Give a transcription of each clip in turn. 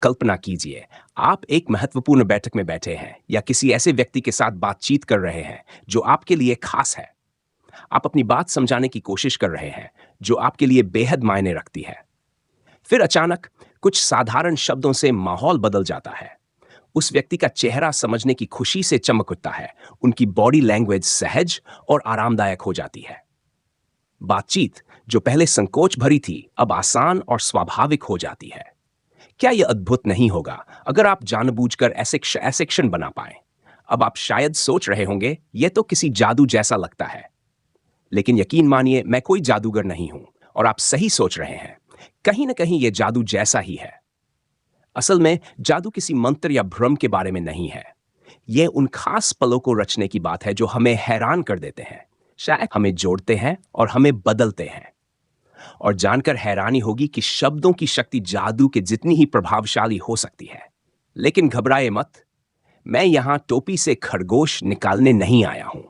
कल्पना कीजिए, आप एक महत्वपूर्ण बैठक में बैठे हैं या किसी ऐसे व्यक्ति के साथ बातचीत कर रहे हैं जो आपके लिए खास है। आप अपनी बात समझाने की कोशिश कर रहे हैं, जो आपके लिए बेहद मायने रखती है। फिर अचानक कुछ साधारण शब्दों से माहौल बदल जाता है। उस व्यक्ति का चेहरा समझने की खुशी से चमक उठता है, उनकी बॉडी लैंग्वेज सहज और आरामदायक हो जाती है। बातचीत जो पहले संकोच भरी थी, अब आसान और स्वाभाविक हो जाती है। क्या यह अद्भुत नहीं होगा अगर आप जानबूझकर ऐसे क्षण बना पाएं? अब आप शायद सोच रहे होंगे, यह तो किसी जादू जैसा लगता है। लेकिन यकीन मानिए, मैं कोई जादूगर नहीं हूं और आप सही सोच रहे हैं। कहीं ना कहीं यह जादू जैसा ही है। असल में जादू किसी मंत्र या भ्रम के बारे में नहीं है। यह उन खास पलों को रचने की बात है जो हमें हैरान कर देते हैं, शायद हमें जोड़ते हैं और हमें बदलते हैं। और जानकर हैरानी होगी कि शब्दों की शक्ति जादू के जितनी ही प्रभावशाली हो सकती है। लेकिन घबराए मत, मैं यहां टोपी से खरगोश निकालने नहीं आया हूं।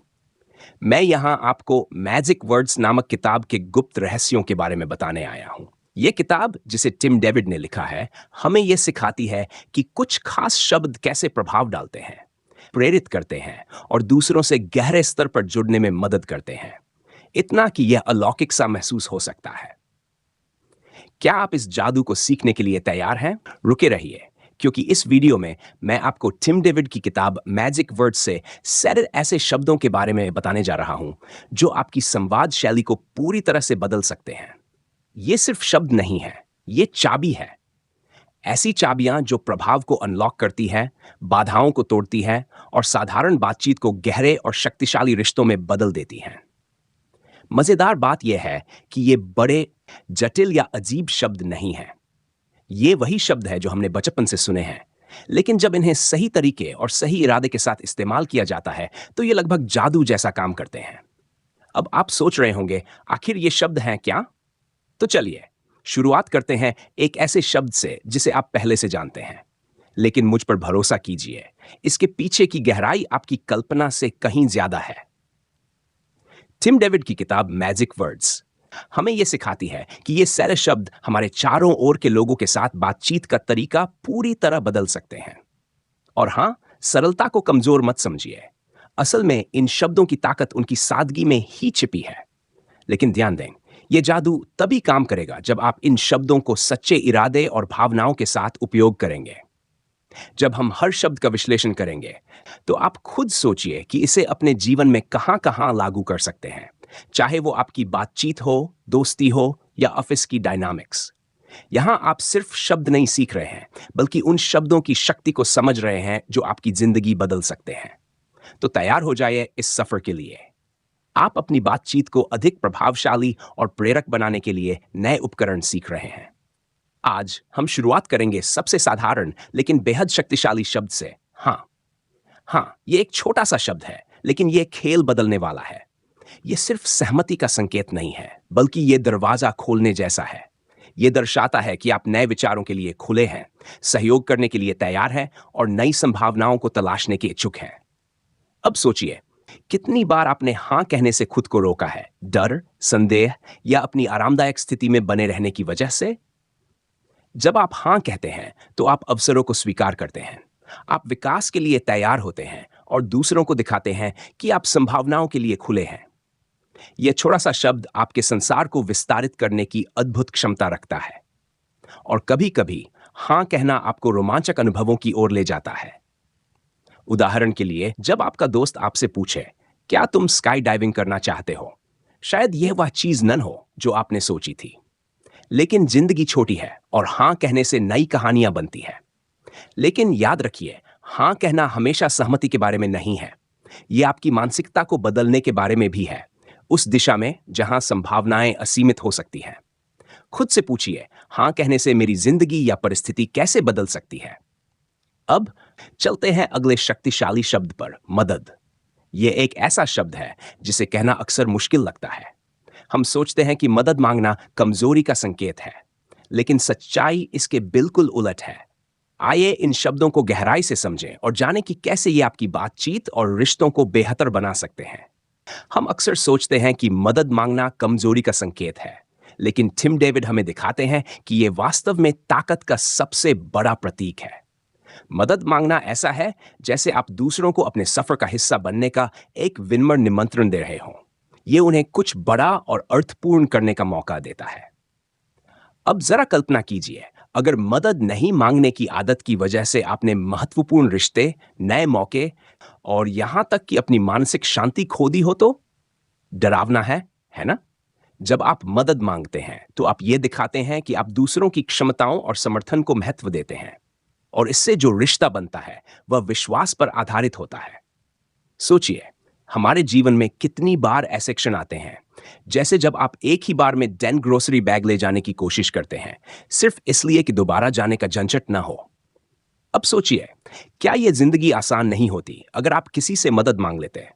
मैं यहां आपको मैजिक वर्ड्स नामक किताब के गुप्त रहस्यों के बारे में बताने आया हूं। यह किताब, जिसे टिम डेविड ने लिखा है, हमें यह सिखाती है कि कुछ खास शब्द कैसे प्रभाव डालते हैं, प्रेरित करते हैं और दूसरों से गहरे स्तर पर जुड़ने में मदद करते हैं, इतना कि यह अलौकिक सा महसूस हो सकता है। क्या आप इस जादू को सीखने के लिए तैयार हैं? रुके रहिए, क्योंकि इस वीडियो में मैं आपको टिम डेविड की किताब मैजिक वर्ड्स से सेड ऐसे शब्दों के बारे में बताने जा रहा हूं जो आपकी संवाद शैली को पूरी तरह से बदल सकते हैं। ये सिर्फ शब्द नहीं है, ये चाबी है। ऐसी चाबियां जो प्रभाव को अनलॉक करती हैं, बाधाओं को तोड़ती हैं और साधारण बातचीत को गहरे और शक्तिशाली रिश्तों में बदल देती हैं। मजेदार बात यह है कि ये बड़े, जटिल या अजीब शब्द नहीं हैं। ये वही शब्द है जो हमने बचपन से सुने हैं, लेकिन जब इन्हें सही तरीके और सही इरादे के साथ इस्तेमाल किया जाता है तो ये लगभग जादू जैसा काम करते हैं। अब आप सोच रहे होंगे, आखिर ये शब्द हैं क्या? तो चलिए शुरुआत करते हैं एक ऐसे शब्द से जिसे आप पहले से जानते हैं। लेकिन मुझ पर भरोसा कीजिए, इसके पीछे की गहराई आपकी कल्पना से कहीं ज्यादा है। टिम डेविड की किताब मैजिक वर्ड्स हमें यह सिखाती है कि ये सारे शब्द हमारे चारों ओर के लोगों के साथ बातचीत का तरीका पूरी तरह बदल सकते हैं। और हां, सरलता को कमजोर मत समझिए। असल में इन शब्दों की ताकत उनकी सादगी में ही छिपी है। लेकिन ध्यान दें, यह जादू तभी काम करेगा जब आप इन शब्दों को सच्चे इरादे और भावनाओं के साथ उपयोग करेंगे। जब हम हर शब्द का विश्लेषण करेंगे, तो आप खुद सोचिए कि इसे अपने जीवन में कहां कहां लागू कर सकते हैं, चाहे वो आपकी बातचीत हो, दोस्ती हो या ऑफिस की डायनामिक्स। यहां आप सिर्फ शब्द नहीं सीख रहे हैं, बल्कि उन शब्दों की शक्ति को समझ रहे हैं जो आपकी जिंदगी बदल सकते हैं। तो तैयार हो जाइए इस सफर के लिए। आप अपनी बातचीत को अधिक प्रभावशाली और प्रेरक बनाने के लिए नए उपकरण सीख रहे हैं। आज हम शुरुआत करेंगे सबसे साधारण लेकिन बेहद शक्तिशाली शब्द से, हाँ। हाँ, ये एक छोटा सा शब्द है, लेकिन ये खेल बदलने वाला है। ये सिर्फ सहमति का संकेत नहीं है, बल्कि ये दरवाजा खोलने जैसा है। ये दर्शाता है कि आप नए विचारों के लिए खुले हैं, सहयोग करने के लिए तैयार हैं और नई संभावनाओं को तलाशने के इच्छुक हैं। अब सोचिए, कितनी बार आपने हां कहने से खुद को रोका है, डर, संदेह या अपनी आरामदायक स्थिति में बने रहने की वजह से? जब आप हां कहते हैं, तो आप अवसरों को स्वीकार करते हैं, आप विकास के लिए तैयार होते हैं और दूसरों को दिखाते हैं कि आप संभावनाओं के लिए खुले हैं। यह छोटा सा शब्द आपके संसार को विस्तारित करने की अद्भुत क्षमता रखता है। और कभी-कभी हां कहना आपको रोमांचक अनुभवों की ओर ले जाता है। उदाहरण के लिए, जब आपका दोस्त आपसे पूछे, क्या तुम स्काई डाइविंग करना चाहते हो? शायद यह वह चीज न हो जो आपने सोची थी, लेकिन जिंदगी छोटी है और हां कहने से नई कहानियां बनती हैं। लेकिन याद रखिए, हां कहना हमेशा सहमति के बारे में नहीं है। यह आपकी मानसिकता को बदलने के बारे में भी है, उस दिशा में जहां संभावनाएं असीमित हो सकती हैं। खुद से पूछिए, हां कहने से मेरी जिंदगी या परिस्थिति कैसे बदल सकती है? अब चलते हैं अगले शक्तिशाली शब्द पर, मदद। यह एक ऐसा शब्द है जिसे कहना अक्सर मुश्किल लगता है। हम सोचते हैं कि मदद मांगना कमजोरी का संकेत है, लेकिन सच्चाई इसके बिल्कुल उलट है। आइए इन शब्दों को गहराई से समझें और जानें कि कैसे ये आपकी बातचीत और रिश्तों को बेहतर बना सकते हैं। हम अक्सर सोचते हैं कि मदद मांगना कमजोरी का संकेत है, लेकिन टिम डेविड हमें दिखाते हैं कि ये वास्तव में ताकत का सबसे बड़ा प्रतीक है। मदद मांगना ऐसा है जैसे आप दूसरों को अपने सफर का हिस्सा बनने का एक विनम्र निमंत्रण दे रहे हों। ये उन्हें कुछ बड़ा और अर्थपूर्ण करने का मौका देता है। अब जरा कल्पना कीजिए, अगर मदद नहीं मांगने की आदत की वजह से आपने महत्वपूर्ण रिश्ते, नए मौके और यहां तक कि अपनी मानसिक शांति खो दी हो तो? डरावना है ना? जब आप मदद मांगते हैं तो आप ये दिखाते हैं कि आप दूसरों की क्षमताओं और समर्थन को महत्व देते हैं, और इससे जो रिश्ता बनता है वह विश्वास पर आधारित होता है। सोचिए, हमारे जीवन में कितनी बार ऐसे क्षण आते हैं, जैसे जब आप एक ही बार में 10 ग्रोसरी बैग ले जाने की कोशिश करते हैं, सिर्फ इसलिए कि दोबारा जाने का झंझट ना हो। अब सोचिए, क्या यह जिंदगी आसान नहीं होती अगर आप किसी से मदद मांग लेते?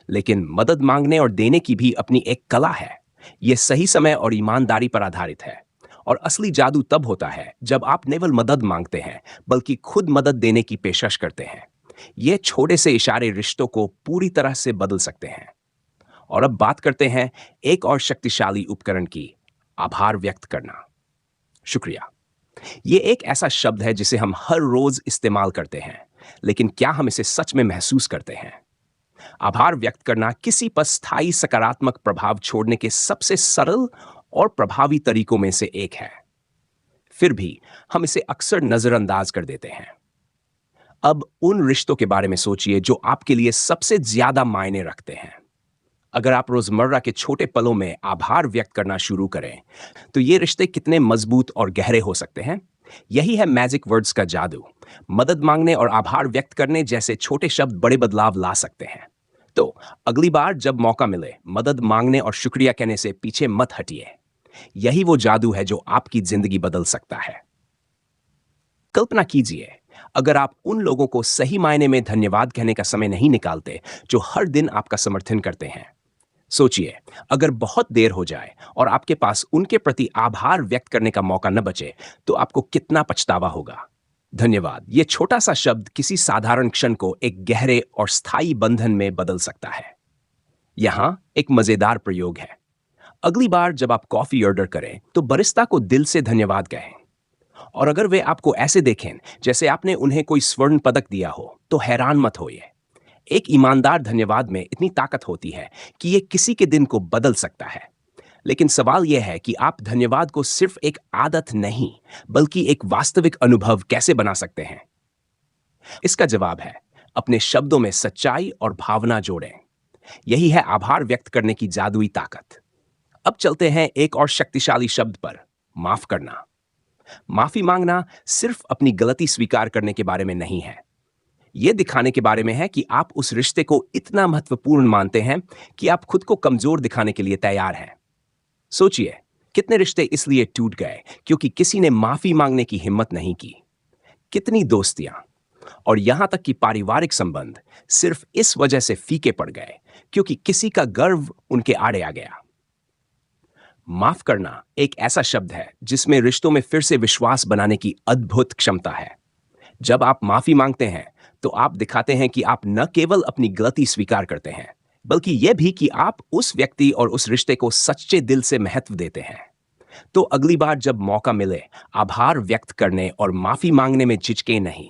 लेकिन मदद मांगने और देने की भी अपनी एक कला है। यह सही समय और ईमानदारी पर आधारित है। और असली जादू तब होता है जब आप न केवल मदद मांगते हैं, बल्कि खुद मदद देने की पेशकश करते हैं। ये छोटे से इशारे रिश्तों को पूरी तरह से बदल सकते हैं। और अब बात करते हैं एक और शक्तिशाली उपकरण की, आभार व्यक्त करना। शुक्रिया। ये एक ऐसा शब्द है जिसे हम हर रोज इस्तेमाल करते हैं, लेकिन क्या हम इसे सच में महसूस करते हैं? आभार व्यक्त करना किसी पर स्थायी सकारात्मक प्रभाव छोड़ने के सबसे सरल और प्रभावी तरीकों में से एक है। फिर भी हम इसे अक्सर नजरअंदाज कर देते हैं। अब उन रिश्तों के बारे में सोचिए जो आपके लिए सबसे ज्यादा मायने रखते हैं। अगर आप रोजमर्रा के छोटे पलों में आभार व्यक्त करना शुरू करें, तो ये रिश्ते कितने मजबूत और गहरे हो सकते हैं। यही है मैजिक वर्ड्स का जादू। मदद मांगने और आभार व्यक्त करने जैसे छोटे शब्द बड़े बदलाव ला सकते हैं। तो अगली बार जब मौका मिले, मदद मांगने और शुक्रिया कहने से पीछे मत हटिए। यही वो जादू है जो आपकी जिंदगी बदल सकता है। कल्पना कीजिए, अगर आप उन लोगों को सही मायने में धन्यवाद कहने का समय नहीं निकालते जो हर दिन आपका समर्थन करते हैं। सोचिए, अगर बहुत देर हो जाए और आपके पास उनके प्रति आभार व्यक्त करने का मौका न बचे, तो आपको कितना पछतावा होगा। धन्यवाद, ये छोटा सा शब्द किसी साधारण क्षण को एक गहरे और स्थायी बंधन में बदल सकता है। यहां एक मजेदार प्रयोग है। अगली बार जब आप कॉफी ऑर्डर करें, तो बरिस्ता को दिल से धन्यवाद कहें। और अगर वे आपको ऐसे देखें जैसे आपने उन्हें कोई स्वर्ण पदक दिया हो, तो हैरान मत होइए। एक ईमानदार धन्यवाद में इतनी ताकत होती है कि यह किसी के दिन को बदल सकता है। लेकिन सवाल यह है कि आप धन्यवाद को सिर्फ एक आदत नहीं, बल्कि एक वास्तविक अनुभव कैसे बना सकते हैं? इसका जवाब है, अपने शब्दों में सच्चाई और भावना जोड़ें। यही है आभार व्यक्त करने की जादुई ताकत। अब चलते हैं एक और शक्तिशाली शब्द पर, माफ करना। माफी मांगना सिर्फ अपनी गलती स्वीकार करने के बारे में नहीं है। यह दिखाने के बारे में है कि आप उस रिश्ते को इतना महत्वपूर्ण मानते हैं कि आप खुद को कमजोर दिखाने के लिए तैयार हैं। सोचिए, कितने रिश्ते इसलिए टूट गए क्योंकि किसी ने माफी मांगने की हिम्मत नहीं की। कितनी दोस्तियां और यहां तक कि पारिवारिक संबंध सिर्फ इस वजह से फीके पड़ गए क्योंकि किसी का गर्व उनके आड़े आ गया। माफ करना एक ऐसा शब्द है जिसमें रिश्तों में फिर से विश्वास बनाने की अद्भुत क्षमता है। जब आप माफी मांगते हैं, तो आप दिखाते हैं कि आप न केवल अपनी गलती स्वीकार करते हैं, बल्कि यह भी कि आप उस व्यक्ति और उस रिश्ते को सच्चे दिल से महत्व देते हैं। तो अगली बार जब मौका मिले, आभार व्यक्त करने और माफी मांगने में झिझके नहीं।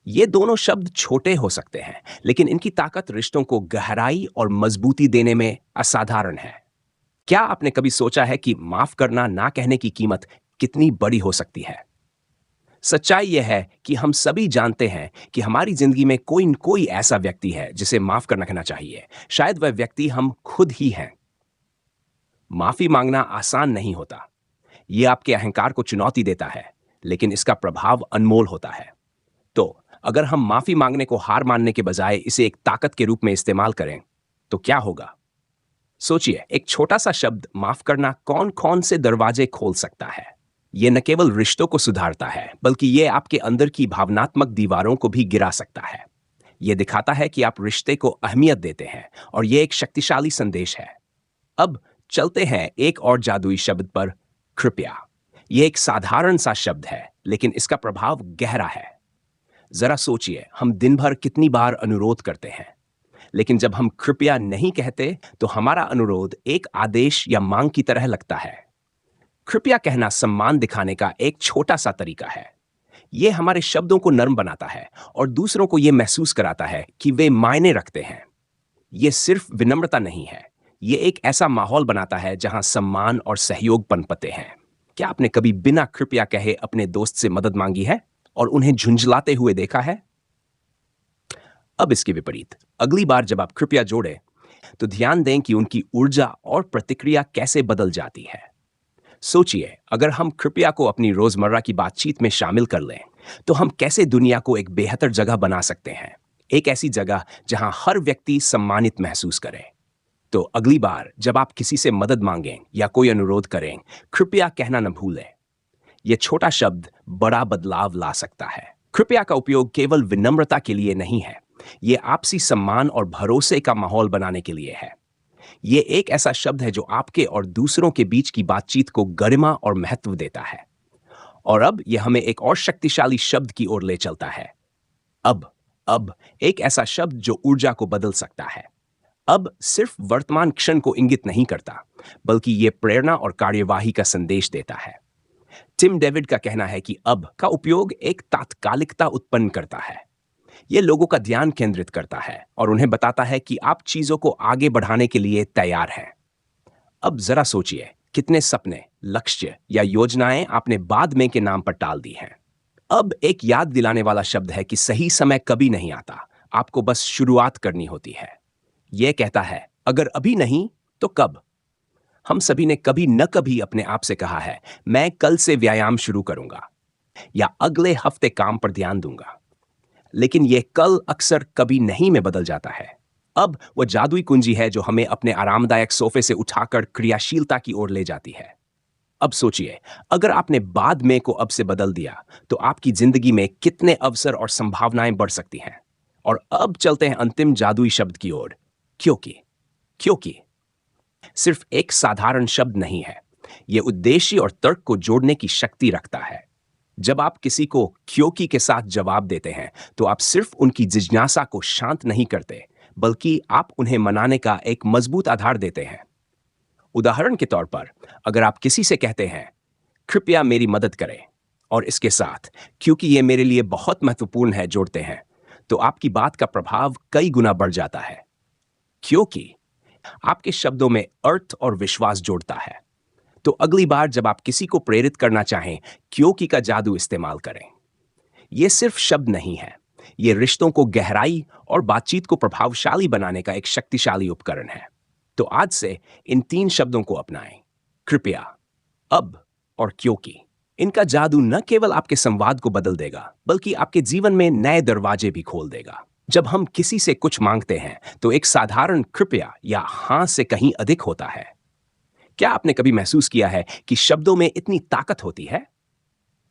ये दोनों शब्द छोटे हो सकते हैं, लेकिन इनकी ताकत रिश्तों को गहराई और मजबूती देने में असाधारण है। क्या आपने कभी सोचा है कि माफ करना ना कहने की कीमत कितनी बड़ी हो सकती है? सच्चाई यह है कि हम सभी जानते हैं कि हमारी जिंदगी में कोई न कोई ऐसा व्यक्ति है जिसे माफ करना चाहिए। शायद वह व्यक्ति हम खुद ही हैं। माफी मांगना आसान नहीं होता। यह आपके अहंकार को चुनौती देता है, लेकिन इसका प्रभाव अनमोल होता है। तो अगर हम माफी मांगने को हार मानने के बजाय इसे एक ताकत के रूप में इस्तेमाल करें, तो क्या होगा? सोचिए, एक छोटा सा शब्द माफ करना कौन कौन से दरवाजे खोल सकता है। यह न केवल रिश्तों को सुधारता है, बल्कि यह आपके अंदर की भावनात्मक दीवारों को भी गिरा सकता है। यह दिखाता है कि आप रिश्ते को अहमियत देते हैं, और यह एक शक्तिशाली संदेश है। अब चलते हैं एक और जादुई शब्द पर, कृपया। यह एक साधारण सा शब्द है, लेकिन इसका प्रभाव गहरा है। जरा सोचिए, हम दिन भर कितनी बार अनुरोध करते हैं, लेकिन जब हम कृपया नहीं कहते, तो हमारा अनुरोध एक आदेश या मांग की तरह लगता है। कृपया कहना सम्मान दिखाने का एक छोटा सा तरीका है। ये हमारे शब्दों को नर्म बनाता है और दूसरों को ये महसूस कराता है कि वे मायने रखते हैं। ये सिर्फ विनम्रता नहीं है, ये एक ऐसा माहौल बनाता है जहां सम्मान और सहयोग पनपते हैं। क्या आपने कभी बिना कृपया कहे अपने दोस्त से मदद मांगी है और उन्हें झुंझलाते हुए देखा है? अब इसके विपरीत, अगली बार जब आप कृपया जोड़ें, तो ध्यान दें कि उनकी ऊर्जा और प्रतिक्रिया कैसे बदल जाती है। सोचिए, अगर हम कृपया को अपनी रोजमर्रा की बातचीत में शामिल कर लें, तो हम कैसे दुनिया को एक बेहतर जगह बना सकते हैं। एक ऐसी जगह जहां हर व्यक्ति सम्मानित महसूस करे। तो अगली बार जब आप किसी से मदद मांगें या कोई अनुरोध करें, कृपया कहना न भूलें। यह छोटा शब्द बड़ा बदलाव ला सकता है। कृपया का उपयोग केवल विनम्रता के लिए नहीं है, यह आपसी सम्मान और भरोसे का माहौल बनाने के लिए है। ये एक ऐसा शब्द है जो आपके और दूसरों के बीच की बातचीत को गरिमा और महत्व देता है। और अब यह हमें एक और शक्तिशाली शब्द की ओर ले चलता है। अब एक ऐसा शब्द जो ऊर्जा को बदल सकता है। अब सिर्फ वर्तमान क्षण को इंगित नहीं करता, बल्कि यह प्रेरणा और कार्यवाही का संदेश देता है। टिम डेविड का कहना है कि अब का उपयोग एक तात्कालिकता उत्पन्न करता है। यह लोगों का ध्यान केंद्रित करता है और उन्हें बताता है कि आप चीजों को आगे बढ़ाने के लिए तैयार हैं। अब जरा सोचिए, कितने सपने, लक्ष्य या योजनाएं आपने बाद में के नाम पर टाल दी हैं। अब एक याद दिलाने वाला शब्द है कि सही समय कभी नहीं आता, आपको बस शुरुआत करनी होती है। यह कहता है, अगर अभी नहीं तो कब। हम सभी ने कभी न कभी अपने आप से कहा है, मैं कल से व्यायाम शुरू करूंगा या अगले हफ्ते काम पर ध्यान दूंगा। लेकिन यह कल अक्सर कभी नहीं में बदल जाता है। अब वह जादुई कुंजी है जो हमें अपने आरामदायक सोफे से उठाकर क्रियाशीलता की ओर ले जाती है। अब सोचिए, अगर आपने बाद में को अब से बदल दिया, तो आपकी जिंदगी में कितने अवसर और संभावनाएं बढ़ सकती हैं। और अब चलते हैं अंतिम जादुई शब्द की ओर, क्योंकि। क्योंकि सिर्फ एक साधारण शब्द नहीं है, यह उद्देश्य और तर्क को जोड़ने की शक्ति रखता है। जब आप किसी को क्योंकि के साथ जवाब देते हैं, तो आप सिर्फ उनकी जिज्ञासा को शांत नहीं करते, बल्कि आप उन्हें मनाने का एक मजबूत आधार देते हैं। उदाहरण के तौर पर, अगर आप किसी से कहते हैं, कृपया मेरी मदद करें, और इसके साथ क्योंकि यह मेरे लिए बहुत महत्वपूर्ण है जोड़ते हैं, तो आपकी बात का प्रभाव कई गुना बढ़ जाता है। क्योंकि आपके शब्दों में अर्थ और विश्वास जोड़ता है। तो अगली बार जब आप किसी को प्रेरित करना चाहें, क्योंकि का जादू इस्तेमाल करें। यह सिर्फ शब्द नहीं है, यह रिश्तों को गहराई और बातचीत को प्रभावशाली बनाने का एक शक्तिशाली उपकरण है। तो आज से इन 3 शब्दों को अपनाएं, कृपया, अब और क्योंकि। इनका जादू न केवल आपके संवाद को बदल देगा, बल्कि आपके जीवन में नए दरवाजे भी खोल देगा। जब हम किसी से कुछ मांगते हैं, तो एक साधारण कृपया या हाँ से कहीं अधिक होता है। क्या आपने कभी महसूस किया है कि शब्दों में इतनी ताकत होती है?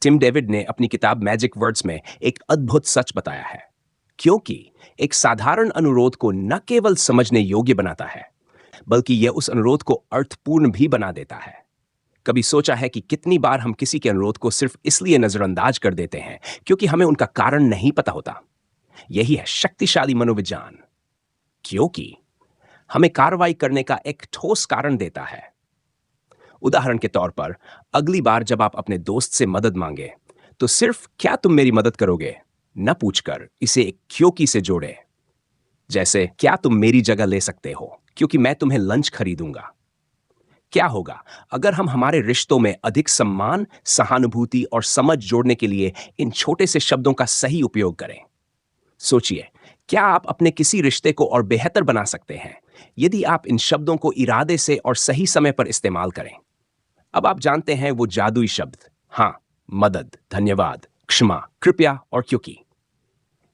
टिम डेविड ने अपनी किताब मैजिक वर्ड्स में एक अद्भुत सच बताया है, क्योंकि एक साधारण अनुरोध को न केवल समझने योग्य बनाता है, बल्कि यह उस अनुरोध को अर्थपूर्ण भी बना देता है। कभी सोचा है कि कितनी बार हम किसी के अनुरोध को सिर्फ इसलिए नजरअंदाज कर देते हैं क्योंकि हमें उनका कारण नहीं पता होता। यही है शक्तिशाली मनोविज्ञान, क्योंकि हमें कार्रवाई करने का एक ठोस कारण देता है। उदाहरण के तौर पर, अगली बार जब आप अपने दोस्त से मदद मांगे, तो सिर्फ क्या तुम मेरी मदद करोगे न पूछकर इसे एक क्योंकि से जोड़े। जैसे, क्या तुम मेरी जगह ले सकते हो क्योंकि मैं तुम्हें लंच खरीदूंगा। क्या होगा अगर हम हमारे रिश्तों में अधिक सम्मान, सहानुभूति और समझ जोड़ने के लिए इन छोटे से शब्दों का सही उपयोग करें? सोचिए, क्या आप अपने किसी रिश्ते को और बेहतर बना सकते हैं यदि आप इन शब्दों को इरादे से और सही समय पर इस्तेमाल करें? अब आप जानते हैं वो जादुई शब्द, हाँ, मदद, धन्यवाद, क्षमा, कृपया और क्योंकि।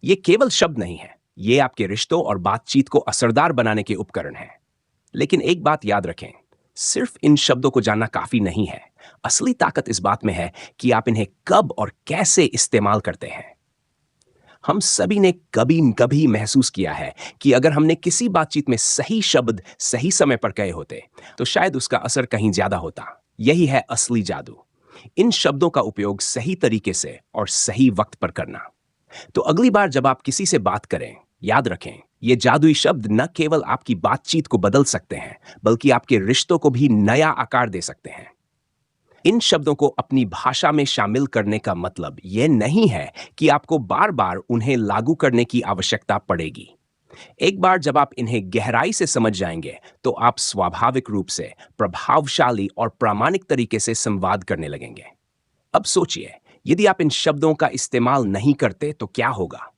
ये केवल शब्द नहीं है, ये आपके रिश्तों और बातचीत को असरदार बनाने के उपकरण हैं। लेकिन एक बात याद रखें, सिर्फ इन शब्दों को जानना काफी नहीं है। असली ताकत इस बात में है कि आप इन्हें कब और कैसे इस्तेमाल करते हैं। हम सभी ने कभी न कभी महसूस किया है कि अगर हमने किसी बातचीत में सही शब्द सही समय पर कहे होते, तो शायद उसका असर कहीं ज्यादा होता। यही है असली जादू, इन शब्दों का उपयोग सही तरीके से और सही वक्त पर करना। तो अगली बार जब आप किसी से बात करें, याद रखें, ये जादुई शब्द न केवल आपकी बातचीत को बदल सकते हैं, बल्कि आपके रिश्तों को भी नया आकार दे सकते हैं। इन शब्दों को अपनी भाषा में शामिल करने का मतलब यह नहीं है कि आपको बार बार उन्हें लागू करने की आवश्यकता पड़ेगी। एक बार जब आप इन्हें गहराई से समझ जाएंगे, तो आप स्वाभाविक रूप से प्रभावशाली और प्रामाणिक तरीके से संवाद करने लगेंगे। अब सोचिए, यदि आप इन शब्दों का इस्तेमाल नहीं करते तो क्या होगा?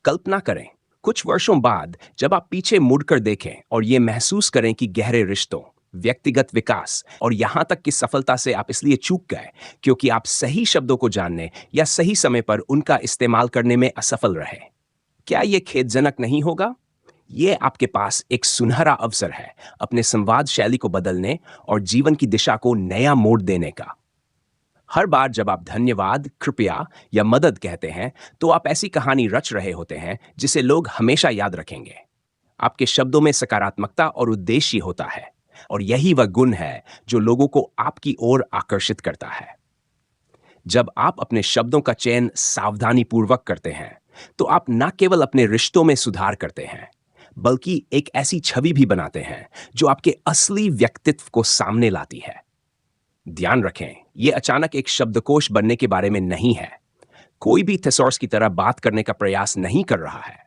कल्पना करें, कुछ वर्षों बाद जब आप पीछे मुड़कर देखें और ये महसूस करें कि गहरे रिश्तों, व्यक्तिगत विकास और यहां तक कि सफलता से आप इसलिए चूक गए क्योंकि आप सही शब्दों को जानने या सही समय पर उनका इस्तेमाल करने में असफल रहे। क्या यह खेदजनक नहीं होगा? यह आपके पास एक सुनहरा अवसर है अपने संवाद शैली को बदलने और जीवन की दिशा को नया मोड़ देने का। हर बार जब आप धन्यवाद, कृपया या मदद कहते हैं, तो आप ऐसी कहानी रच रहे होते हैं जिसे लोग हमेशा याद रखेंगे। आपके शब्दों में सकारात्मकता और उद्देश्य होता है, और यही वह गुण है जो लोगों को आपकी ओर आकर्षित करता है। जब आप अपने शब्दों का चयन सावधानीपूर्वक करते हैं, तो आप न केवल अपने रिश्तों में सुधार करते हैं, बल्कि एक ऐसी छवि भी बनाते हैं जो आपके असली व्यक्तित्व को सामने लाती है। ध्यान रखें, यह अचानक एक शब्दकोश बनने के बारे में नहीं है। कोई भी थेसॉरस की तरह बात करने का प्रयास नहीं कर रहा है।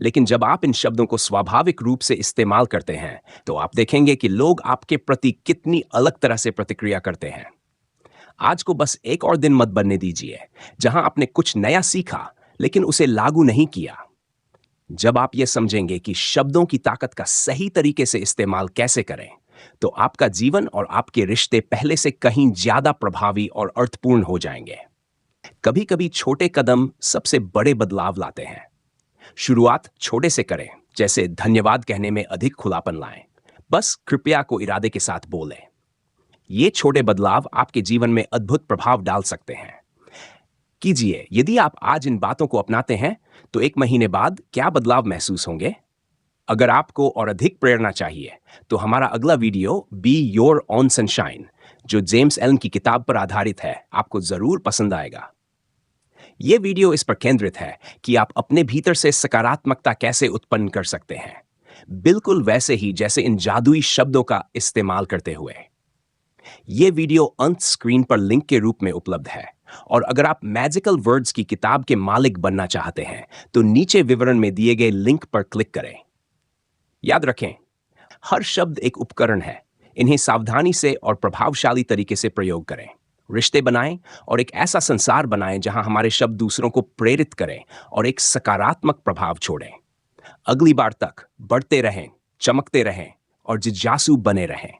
लेकिन जब आप इन शब्दों को स्वाभाविक रूप से इस्तेमाल करते हैं, तो आप देखेंगे कि लोग आपके प्रति कितनी अलग तरह से प्रतिक्रिया करते हैं। आज को बस एक और दिन मत बनने दीजिए जहां आपने कुछ नया सीखा लेकिन उसे लागू नहीं किया। जब आप यह समझेंगे कि शब्दों की ताकत का सही तरीके से इस्तेमाल कैसे करें, तो आपका जीवन और आपके रिश्ते पहले से कहीं ज्यादा प्रभावी और अर्थपूर्ण हो जाएंगे। कभी कभी छोटे कदम सबसे बड़े बदलाव लाते हैं। शुरुआत छोटे से करें, जैसे धन्यवाद कहने में अधिक खुलापन लाएं। बस कृपया को इरादे के साथ बोलें। ये छोटे बदलाव आपके जीवन में अद्भुत प्रभाव डाल सकते हैं। कीजिए, यदि आप आज इन बातों को अपनाते हैं, तो 1 महीने बाद क्या बदलाव महसूस होंगे? अगर आपको और अधिक प्रेरणा चाहिए, तो हमारा अगला video be your on sunshine, जो जेम्स एलन की किताब पर आधारित है, आपको जरूर पसंद आएगा। यह वीडियो इस पर केंद्रित है कि आप अपने भीतर से सकारात्मकता कैसे उत्पन्न कर सकते हैं, बिल्कुल वैसे ही जैसे इन जादुई शब्दों का इस्तेमाल करते हुए। यह वीडियो अंत स्क्रीन पर लिंक के रूप में उपलब्ध है, और अगर आप मैजिकल वर्ड्स की किताब के मालिक बनना चाहते हैं, तो नीचे विवरण में दिए गए लिंक पर क्लिक करें। याद रखें, हर शब्द एक उपकरण है। इन्हें सावधानी से और प्रभावशाली तरीके से प्रयोग करें। रिश्ते बनाएं और एक ऐसा संसार बनाएं जहां हमारे शब्द दूसरों को प्रेरित करें और एक सकारात्मक प्रभाव छोड़ें। अगली बार तक बढ़ते रहें, चमकते रहें और जिज्ञासु बने रहें।